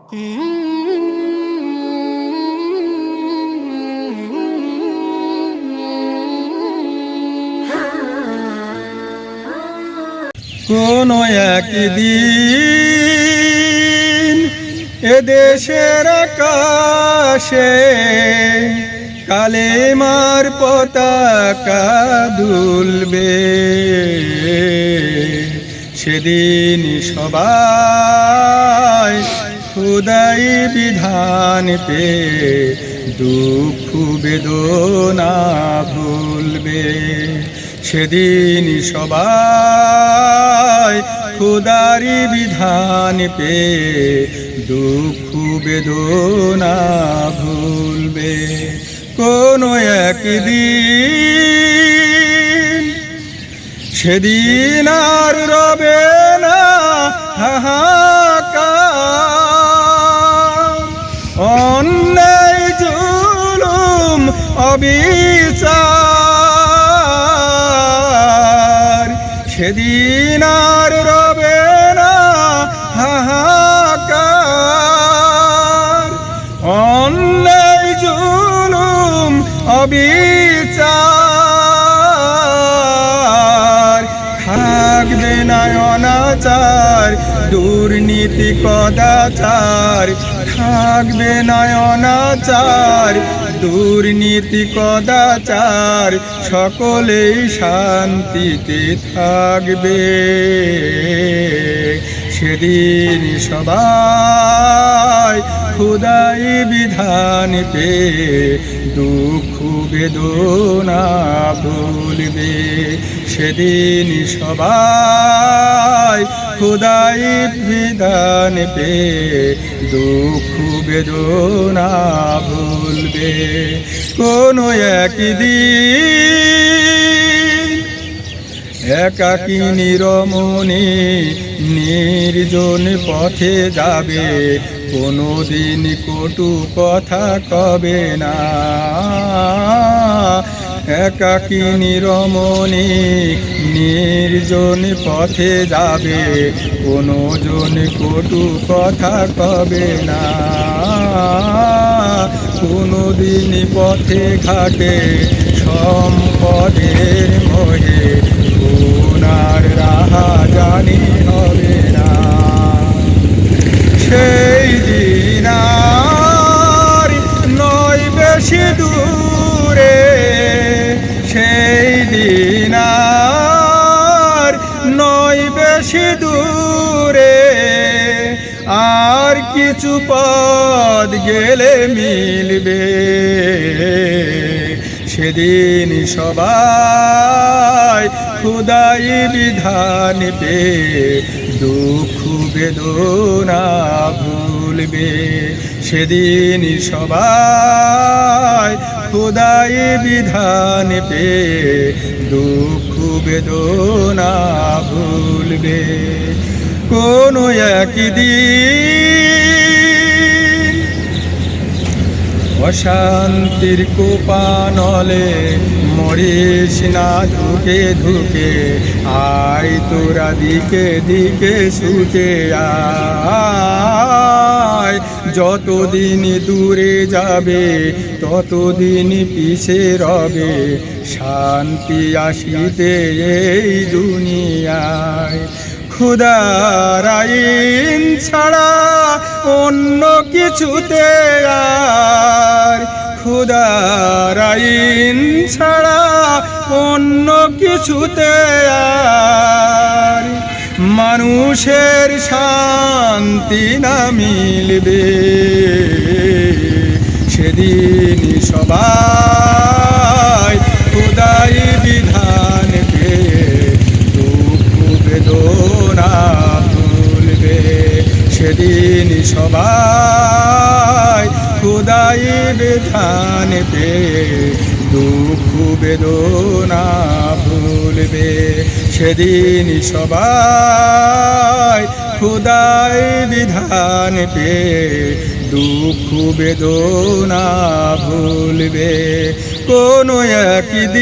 কোনো একদিন এদেশের আকাশে কালেমার পতাকা দুলবে, সেদিন সবাই খোদাই বিধান পে দুঃখ বেদনা ভুলবে। সেদিন সবাই খোদারি বিধান পে দুঃখ বেদনা ভুলবে। কোনো একদিন সেদিন আর রবে না হাহাকার, অন্যায় জুলুম অবিচার। সেদিন আর রবে না হাহাকার, অন্যায় জুলুম অবিচার। থাকবে না অনাচার দুর্নীতি কদাচার, থাকবে না অনাচার দুর্নীতি কদাচার। সকলেই শান্তিতে থাকবে, সেদিন সবাই খোদাই বিধান পে দুঃখ বেদনা ভুলবে। সেদিন সবাই খোদাই বিধান পে দুঃখ বেদনা ভুলবে। কোনো একদিন একাকী নিরমণি নির্জন পথে যাবে, কোনোদিন কটু কথা কবে না। একাকী নিরমণি নির্জন পথে যাবে, কোনোজন কটু কথা কবে না। কোনোদিন পথে ঘাটে সম্পদের মোহে গুনার রাহা জানি হবে না। সেই দিন আর নয় বেশি দূরে, সেই দিন আর নয় বেশি দূরে। আর কিছু পথ গেলে মিলবে, সেদিন সবাই খোদাই বিধান পে দুঃখ বেদনা ভুলবে। সেদিন সবাই খোদাই বিধান পে দুঃখ বেদনা ভুলবে। কোনো একদিন অশান্তির কোপানলে মরিস না ধুকে ধুকে, আয় তোরা দিকে দিকে ছুটে আয়। যতদিন দূরে যাবে ততদিন পিছে রবে, শান্তি আসিতে এই দুনিয়ায়। খোদার আইন ছাড়া অন্য কিছুতে আর, খোদার আইন ছাড়া অন্য কিছুতে আর মানুষের শান্তি না মিলবে। সেদিন সবাই খোদাই বিধান পে দুঃখ বেদনা ভুলবে। সেদিন সবাই খোদাই বিধান পে দুঃখ বেদনা ভুলবে। সেদিন সবাই খোদাই বিধান পে দুঃখ বেদনা ভুলবে। কোনো একদিন